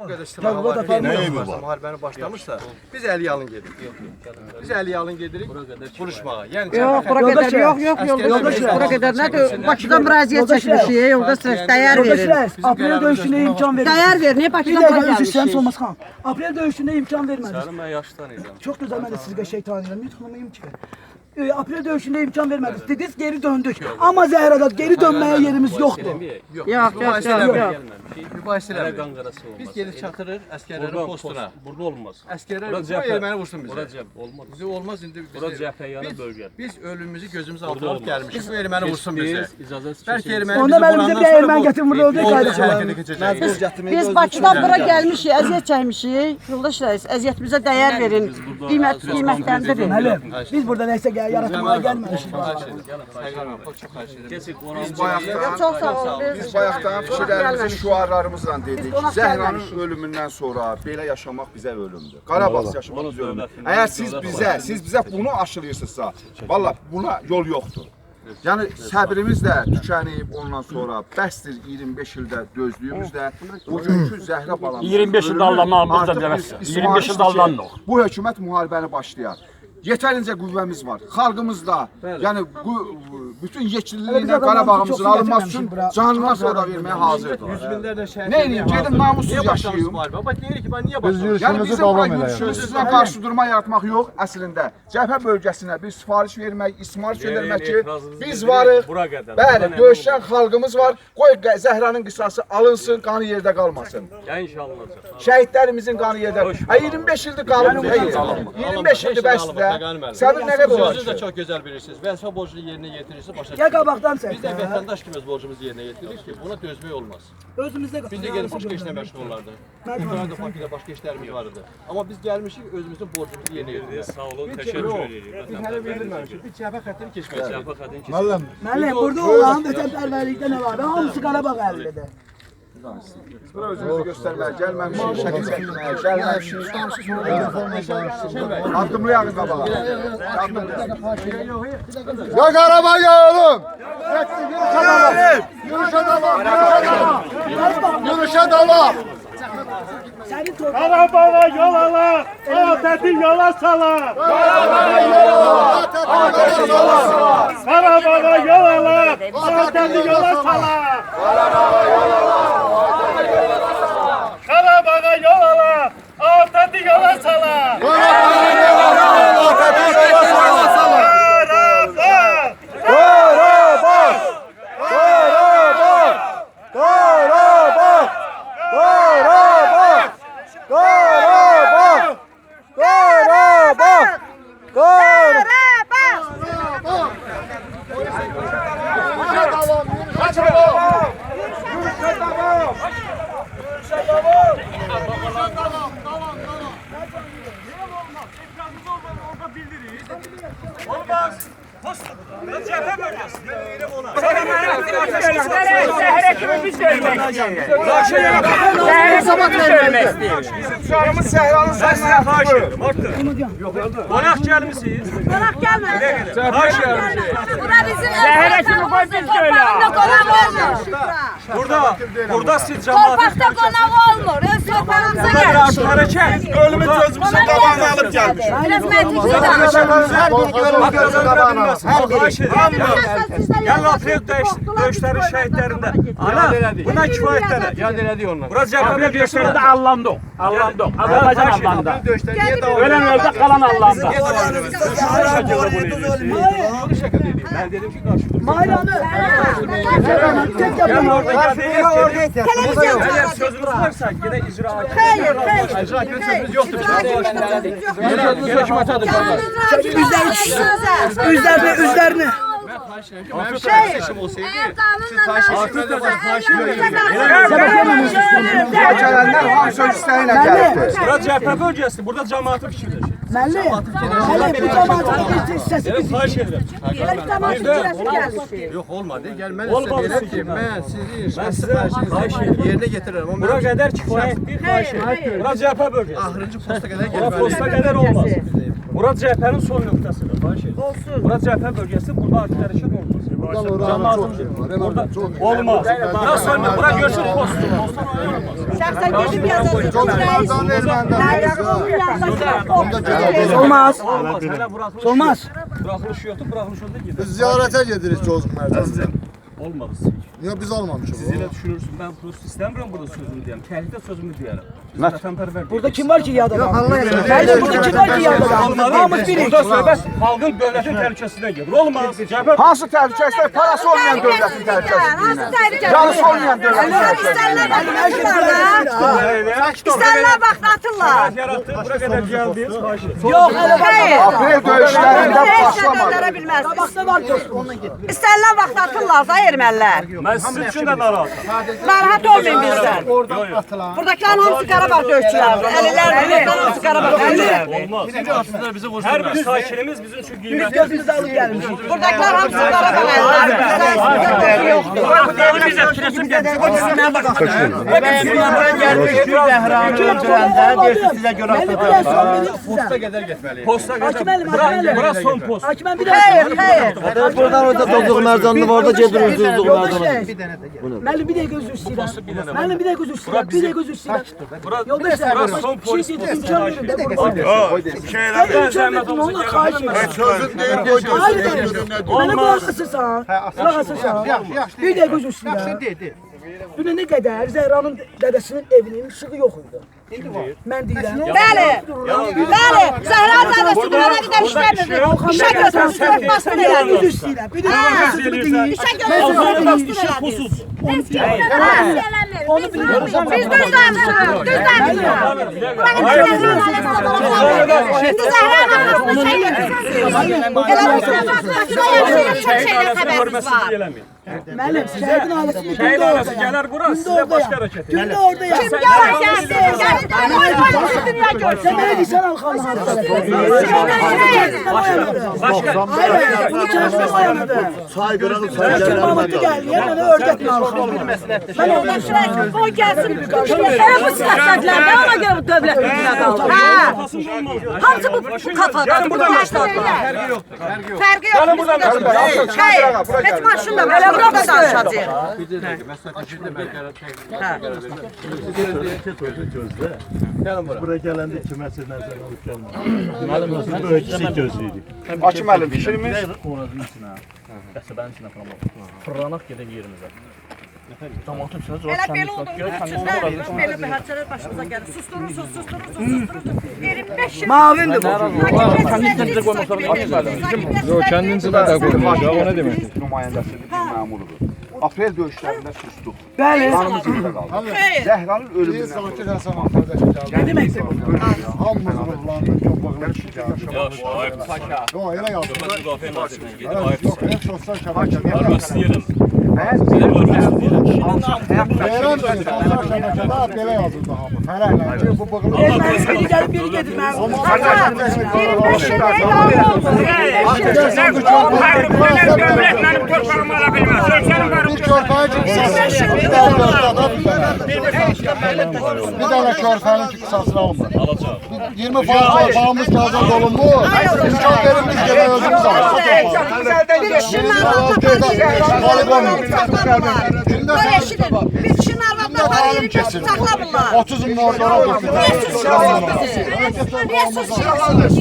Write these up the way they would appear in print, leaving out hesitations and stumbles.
Bu kadar silah var. Müharibəni başlamışsa biz əli yalın gedirik. Biz əli yalın gedirik vuruşmağa. Yəni Yok, bura kadar yok yoldaş. Bura kadar ne? Bakıdan müraciət çəkmişik, yoldaş dəyər verin. Aprel döyüşüne imkan vermedi. Dəyər verin, niye Bir Bakıdan dakika bura görüşürüz gelmişik? Şems Olmaz Han. Aprel dövüşüne imkan vermedi. Canım ben yaşlanıydım. Çok güzel, ben de sizde şey tanıyorum. Yutulamayayım ki. Aprel dövüşünde imkan vermedi. Dediniz geri döndük. Ama Zehra'da geri dönmeye yerimiz yoktu. Yok. mübahisə Hele eləmir. kangarası olmaz. Biz gelip çatırır əsgərlərin postuna. Burada olmaz. Əsgərlər Bura bu cephe. erməni vursun Bura bizə. cephe olmaz. Bizi olmaz indi Bura biz. cephe yanı bölge. Biz ölümümüzü gözümüz Burada altına alıp olmaz. gəlmişik. Bu erməni vursun bizi. Biz icazet Belki erməni Onda bizi benim bize vurandan bir sonra Ermeni bu- getirin burada öldü Orada kardeşim. hərəkətə keçəcəyik. Biz Bakıdan bura gelmişik, əziyyət çəkmişik. Yoldaşlar, əziyyətimizə dəyər verin, qiymətləndirin. Müəllim, biz burada neyse yaratmaya gelmemişiz. Kesik Biz bayaqdan, Çox sağ olun. biz bayaqdan fikirlərimizi, şüarlarımızla dedik. Biz qonaq Zəhranın gəlməmişik. ölümündən sonra belə yaşamaq bizə ölümdür. Qarabağ yaşamaq bizə ölümdür. Əgər siz bizə bunu aşılayırsınızsa, valla buna yol yoxdur. Yəni səbrimiz də tükənib ondan sonra bəsdir 25 ildə dözdüyümüz də bugünkü Zəhra balamız 25 ildə allanmağımız da deməz. 25 ildə allanmıq. Bu hökumət müharibəni başlayar. Yetərincə qüvvəmiz var. Xalqımız da, yəni bütün yekililiyinə Qarabağımızın alınması üçün canından sonra verməyə hazırdır. Yüz binlərlə şəhid. Nə edeyim, gedim namussuz yaşayayım. Bak deyirik ki, ben niye başlamışım? Yəni bizim bura yürüşümüzlə qarşı durma yaratmaq yox, əslində. Cəbhə bölgəsinə bir sifariş vermək, ismarış vermək ki, biz varıq. Bəli, döyüşən xalqımız var. Qoy Zəhranın qisası alınsın, qanı yerdə qalmasın. Ya inşallah olacak. Şəhidlərimizin qanı yerdə. 25 ildir qalıb. 25 ildir bəsdə. Səbir nə qədər olacaq? Sözünüz də çox gözəl bilirsiniz. Vəzifə borcunu yerinə yetirirsiniz, başa Ya qabaqdan sen. Biz də vətəndaş kimi öz borcumuzu yerinə yetiririk ki, buna dözmək olmaz. Özümüzde Biz də gəlib başqa işlə məşğul olardı. Burada Bakıda başqa işlərimiz var idi. Amma biz gəlmişik özümüzün borcumuzu yerinə yetiririk. Sağ olun, teşekkür ederim. Biz hələ bildirməmişik. Biz cəbhə xəttini keçməyəcəyik. Cephe kadın kesin. Müəllim, burada olan vətənpərvərlikdə nə var? Hamısı Qarabağ əlində. Bura özünüzü göstərməyə gəlməmişik, şəkil çəkməyə gəlməmişik. Addımlayaq qabağa. Ya Qarabağ ya oğlum! Yürüyüşə davam! Yürüyüşə davam! Senin torpağın. Qarabağa yol ala, atəti yola sala. Qarabağa yol ala, atəti yola sala. Qarabağa yol ala, atəti yola sala. Qarabağa yol ala. Qarabağa yol ala, atəti yola sala. Zəhra kimi biz görmək istəyirik. Zəhra sabah görmək istəyirik. Uşağımız Səhranın səsini xahiş Qonaq gəlmisiniz? Qonaq gəlmədi. Xahiş gəlmisiniz. Bura bizim Zəhra kimi qoy biz torpağında qonaq olmur. Burada siz cemaat Torpaqda qonaq olmur. Öz torpağımıza gəlmişik. hərəkət Ölümün gözümüzün qabağına alıp gelmiş. Biraz məntiqli danışın. Hər bir ölümün gözümüzün qabağına alıp. Hər bir. xahiş edirəm. Gəl aprel döyüşlərin şəhidlərində. Ana, buna kifayət elə. Yad elədik ondan. Bura cəbhə Döyüşlərdə allandıq. Azərbaycan allandı. Döyüşdən niyə Ölən öldü, qalan allandı. Ben dedim ki qarşı. Mayranı. Tek yapın. Eğer sözünüz varsa yine icra Xeyr. icra etmə sözümüz yoxdur. Hökumətədir. Üzlerini. Mənim seçim olsaydı, Gələnlər hamısı öz istəyinə gəlibdir. Bura cəbhə bölgəsidir. Burada cəmaatı fikirləşir. Müəllim, bu cəmaatın sesi Evet, xahiş edirəm. yox olmadı. Gəlməli Olmadı sizə siz ki, mən sizi Mən sizə xahiş edirəm. yerinə yetirirəm. Amma Bura qədər kifayət bir xahiş edirəm. Bura cəbhə bölgəsi. axırıncı posta qədər Bura gəlməli. posta qədər olmaz. Bura cəbhənin son nöqtəsidir. Xahiş edirəm. Bura cəbhə bölgəsi. Burada artıq hərəkət olmaz. Buradan oraya çok şey var. Burada Olmaz. Nasıl olmuyor? Bura görsün postu. Şahsen gidip yazasın. çok nereden Olmaz. Hele bırakılış Olmaz. Bırakılış yoktu, bırakılış oldu gider. Biz ziyarete geliriz çocuk merkezine. Olmadı. Niye biz almamışız? Siz elə düşünürsün, ben prost istemiyorum burada sözümü diyeyim. Tehdide sözümü diyeyim. Vətənpərvər Burada kim var ki yad adam? Hayır, burada kim var ki yad adam? Hamımız birik. Burada söhbət xalqın, dövlətin təhlükəsindən gedir. Olmaz. Cəbhə Hansı təhlükəsizlər? Parası olmayan dövlətin təhlükəsizliyindən. Yarısı olmayan dövlətin İstənlər vaxt atırlar. yaratdı, bura qədər gəldiniz, xahiş edirəm. Yok hele Hayır. Aprel döyüşlərində başlamadı. Döndərə bilməz. Qabaqda var dost, onunla git. İstənlər vaxt atırlar da ermənilər. Mən sizin üçün də narahatam. Narahat olmayın bizdən. Buradakilərin hamısı Qarabağ döyüşçülərdir. Əlilər, buradakilərin hamısı Qarabağ döyüşçülərdir. Olmaz. Hər bir sakinimiz bizim üçün Biz qiymətli. gözümüzü alıp gelmişiz. Buradakiler hamısı Qarabağ əlləri. Bizdə yoxdur. Posta qədər getməliyik. Posta Hakim qədər. əlim, hakim əlim. Bura son post. Hakim ben bir Hayır, hayır. Buradan orada Tozluq Mərcanlı var da gedir Tozluq Mərcanlı. Mənim bir dəqiqə gözü istəyirəm. Mənim bir dəqiqə gözü istəyirəm. Bir dəqiqə gözü istəyirəm. Yoldaşlar, Bura son bir şey polis. dedim, imkan verin de burada. Şeylər Ben imkan verdim, onunla xahiş edirəm. Sözün deyip koyduğun Hayır, sözün ne diyor? mənə qulaq asırsan. Qulaq asırsan. Bir dəqiqə gözü istəyirəm. Dünə nə qədər Zəhranın dədəsinin evinin işığı yox idi. Mən deyirəm. Bəli. Bəli. Zəhra zadəsi buna qədər işləmirdi. İşə götürmüş, bastır Bir elədi. gözü istəyirəm. Bir dəqiqə gözü istəyirəm. İşə götürmüş, bastır elədi. Pulsuz. Onu biliyorum. Biz düz danışırıq, düz danışırıq. İndi Zəhranın arasında şey götürürsünüz. Elə bu sırada yaşayırıq, çox şeydən xəbərimiz var. Mənim şəhidin ailəsində Şəhid gündə ailəsi oradayam. gələr bura, Gündə sizə başqa oradayam. hərəkət edir. Gündə oradayam. Kim gəlir, gəlsin, gəlsin, dünya görsün. Sen ne diyorsun Alkan'ın hadisesi? Başqa. Hayır, bunu kendime koyamadım. Saygıranı Erkek Mahmut'u geldi, yerine ördek mi Alkan'ı? Ben oradan şuraya O gəlsin. Elə bu siyasətlər nə ona görə bu dövlət bütünə qaldı? Hə. Hamısı bu kafada, bu yaşlarla. Fərqi yoxdur. Fərqi yoxdur. Fərqi yoxdur. Hayır, heç maşın da belə burada danışacağıq. Buraya gələndə kiməsə nəzər alıb gəlmə. Böyük kiçik gözlüydük. Hakim müəllim, fikrimiz Oranın içinə, qəsəbənin içinə falan fırlanaq gedək yerimizə. Cəmaatın içinə Elə belə oldu. Belə bir hadisələr başımıza gəlir. Susturursunuz. 25 il. Mavindir bu. Yox, Kendinizi de koymuş ya, o ne demek? nümayəndəsinin bir məmurudur. Aprel döyüşlərində susduq. Bəli. Canımız yerdə qaldı. Zəhranın ölümündən sonra. Sakir Hasan arkadaşı geldi. Ne demektir bu? Hamımız ruhlandı, köpəklər şikayət. Yox, elə yazdı. Yox, elə sosyal şəbəkədə. Beyran dedi, sosyal şəbəkədə belə yazıldı hamı. Fərəhlə, bu bığılı. Elmeniz biri gelip biri gedir. Dövlət mənim torpağımı ala bilməz. Bir körpəyə ki, qısasını bir dənə göstərdə bir dənə körpənin ki, qısasını almır. 20 faiz torpağımız kazandı olunmuş. İmkan verilmiş gene özümüz alır. Bir kişinin bir kişinin arvadına var 25 saxlamırlar. 30 min orada dursun. Niye susuyorsunuz?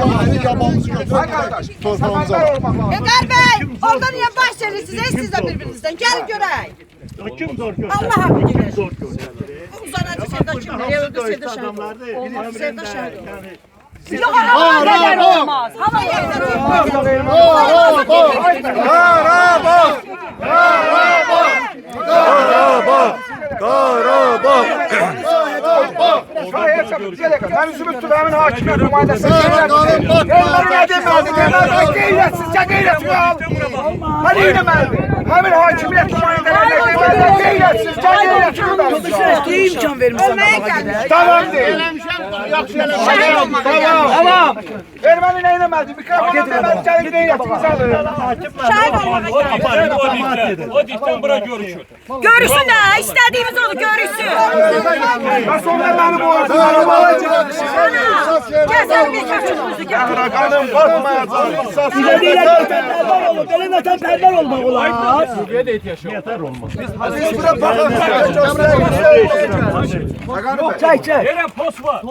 Ama bizim yabamızı götürüp torpağımızı alır. Ömer Bey, orada niye bahsediyorsunuz? Siz de birbirinizden. Gel görək. Kim zor gördü? Allah hakkı girer. Zor gördü. Uzanacı Sevda kimdir? Evde Sevda şahidi. Olmaz, Sevda şahidi. Yani Yok, hava yerler olmaz. Hava yerler olmaz. Mən üzümü tutup həmin hakimiyyət nümayəndəsi. Onları nə demədi? Qeyrətsizcə qeyrətimi al. Hani demədi? Həmin hakimiyyət nümayəndələri qeyrətsizcə qeyrətimi al. İmkan vermişsin. Ölmeye gelmiş. Tamam deyil. Yaxşı eləmədin. Tamam. Erməni nə eləmədi? Mikrofonu mən gəlib nə etdiniz alır. O dikten bura görüşür. Görüşsün de istediğimiz olur görüşsün. Nasıl olur mənim o? Gezer bir kaçımızı gör. Qanım batmayacaq. Bizə deyirlər vətənpərvər olun, belə vətənpərvər olmaq olar. Yeter olmaz. Çək, çək. Yere post var.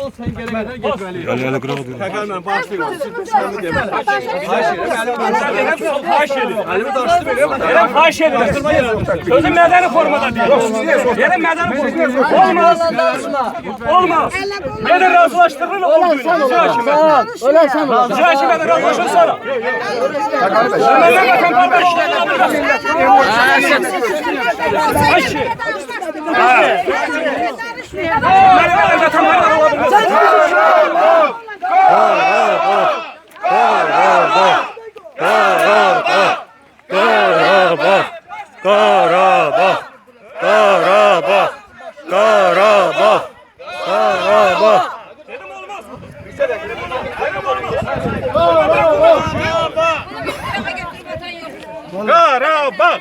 Yere faş edin. Sözüm medeni formada değil. Yere medeni formada. Olmaz. Olmaz. Beni razılaştırın o gün. Öyle sen ol. Rica için beni razılaşın sonra. Benden vatanperver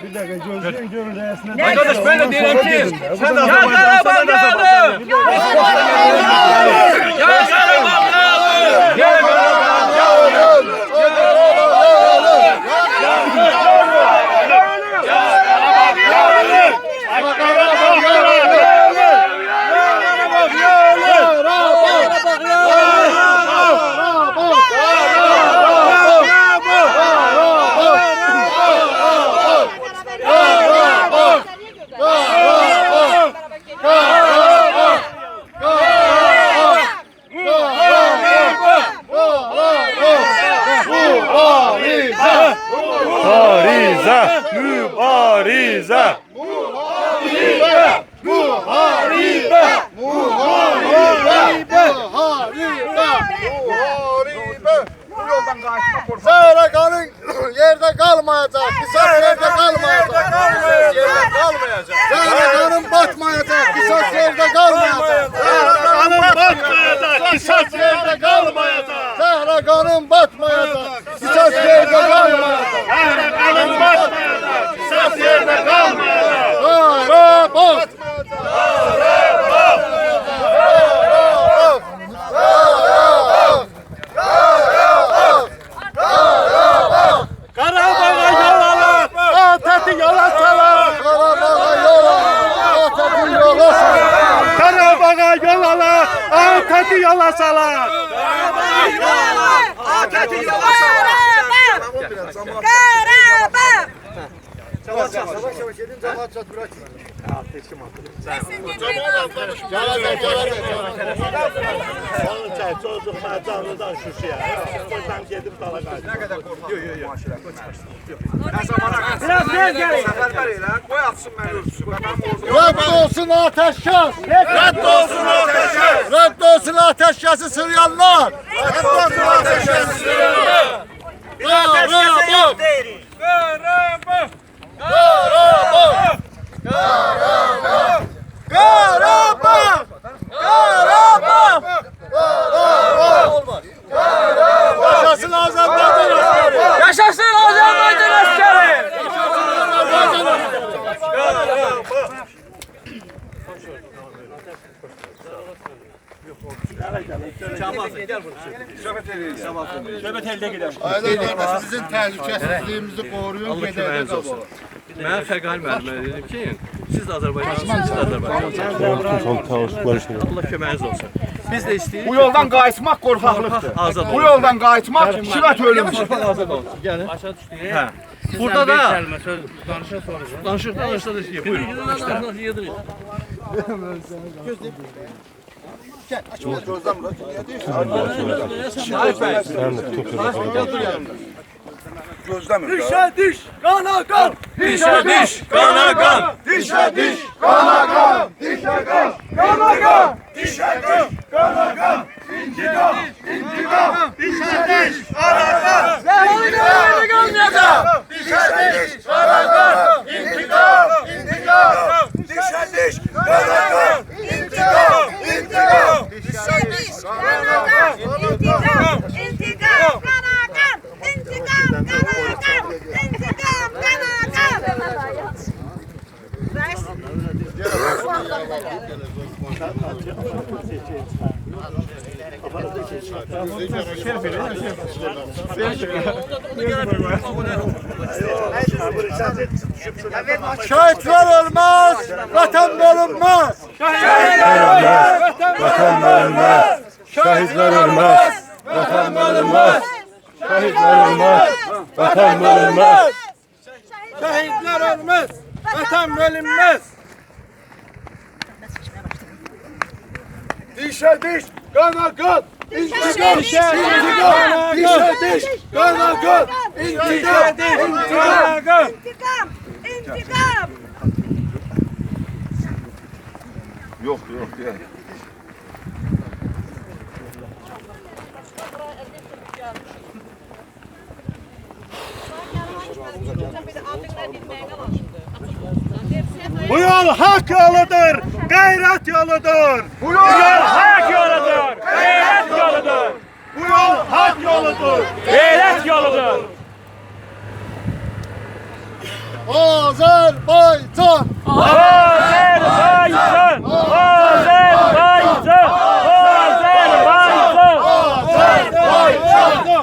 Bir dakika gözlüğün görüntüsüne. Arkadaş ben de diyelim ki sen de Mübarize! Zahraganın yerde kalmayacak, kısas yerde kalmayacak. Zahraganın batmayacak, kısas yerde kalmayacak. Zahraganın batmayacak, kısas yerde kalmayacak. Zahraganın batmayacak, kısas yerde kalmayacak. Zahraganın batmayacak, kısas yerde kalmayacak. Zahrabat! Karabağ'a yol alın, Atatürk'ü yola salın. Karabağ'a yol alın, Atatürk'ü yola salın. Karabağ'a yol alın, Atatürk'ü yola salın. Çocuklar canlıdan şuşuya. Buradan gedib dala qayıdır. Nə qədər qorxaq. Biraz ver gelin. Səfərbər elə, qoy atsın məni ölçüsün. Rədd olsun ateşkəs! Rədd olsun ateşkəs! Rədd olsun ateşkəsi sürüyanlar! Rədd olsun ateşkəs! Qarabağ! Qarabağ! Qarabağ! Qarabağ! Qarabağ! Yaşasın Azərbaycan askeri! Yaşasın Azerbaycan askeri! Söhbət elde gider. Aydan qardaşımızın təhlükəsizliyimizi qoruyun, gedəkdə qabaq. Mən Fəqani müəllimə dedim ki, siz də Azərbaycansınız, siz də Azərbaycansınız. Allah köməyiniz olsun. Biz də istəyirik. Bu yoldan qayıtmaq qorxaqlıqdır. Azad olun. Bu yoldan qayıtmaq sürət ölümdür. Azad olun. Yəni. Hə. Burada da danışır da buyurun. Gözləmir. Dişe diş, kana kan. Dişe diş, kana kan. Dişə diş, qana qan. Dişə qan, qana qan. Dişə diş, qana qan. İntiqam, intiqam. Dişə diş, qana qan. İntiqam, intiqam. Dişə diş, qana qan. İntiqam, intiqam. Dişə diş, qana qan. İntiqam, intiqam. Dişə diş, Şehitler ölmez, vatan bölünmez. Şehitler ölmez, vatan bölünmez. Şehitler ölmez, vatan bölünmez. Şehitler ölmez, vatan bölünmez. Şehitler ölmez, vatan bölünmez. Dişe diş, kana kan. İntikam, intikam, dişe diş, kana kan. İntikam, intikam. İntikam. Yok ya. Bu yol hak yoludur, gayret yoludur. Bu yol hak yoludur. Gayret yoludur. Bu yol hak yoludur. Gayret yoludur. Azerbaycan. Azerbaycan. Azerbaycan. Azerbaycan.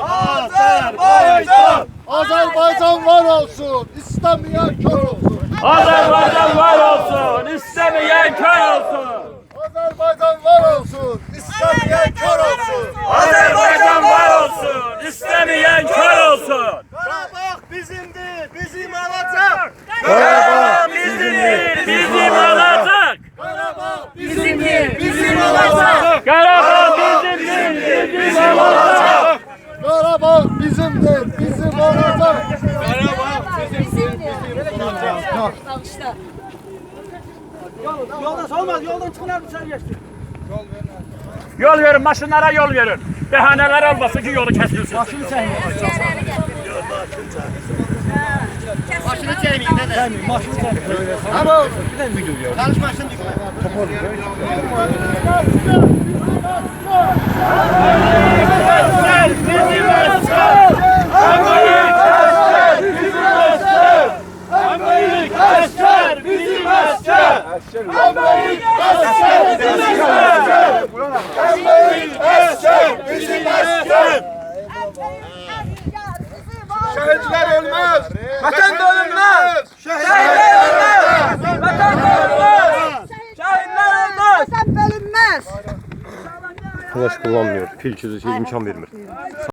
Azerbaycan. Azerbaycan var olsun, istemeyen kör olsun. Azerbaycan var olsun. İstemeyen kör olsun. Azerbaycan var olsun, istemeyen kör olsun. Azerbaycan var olsun. İstemeyen kör olsun. Karabağ bizimdir, bizim alacak. Karabağ bizimdir. Bizim olacak. Karabağ Bizimdir. bizim alacak. Karabağ bizimdir. Bizim olacak. Karabağ bizimdir, bizim olacak. Alkışlar. Yoldan olmaz, yoldan çıkın dışarı geçsin. Yol verin, maşınlara yol verin. Behaneler olmasın ki yolu kesilsin. Şehitler ölmez, Vatan bölünmez. şehitler ölmez. Vatan bölünmez. Şehitler ölmez. Vatan bölünmez. Flash kullanmıyor. Pil çözücü imkan vermir.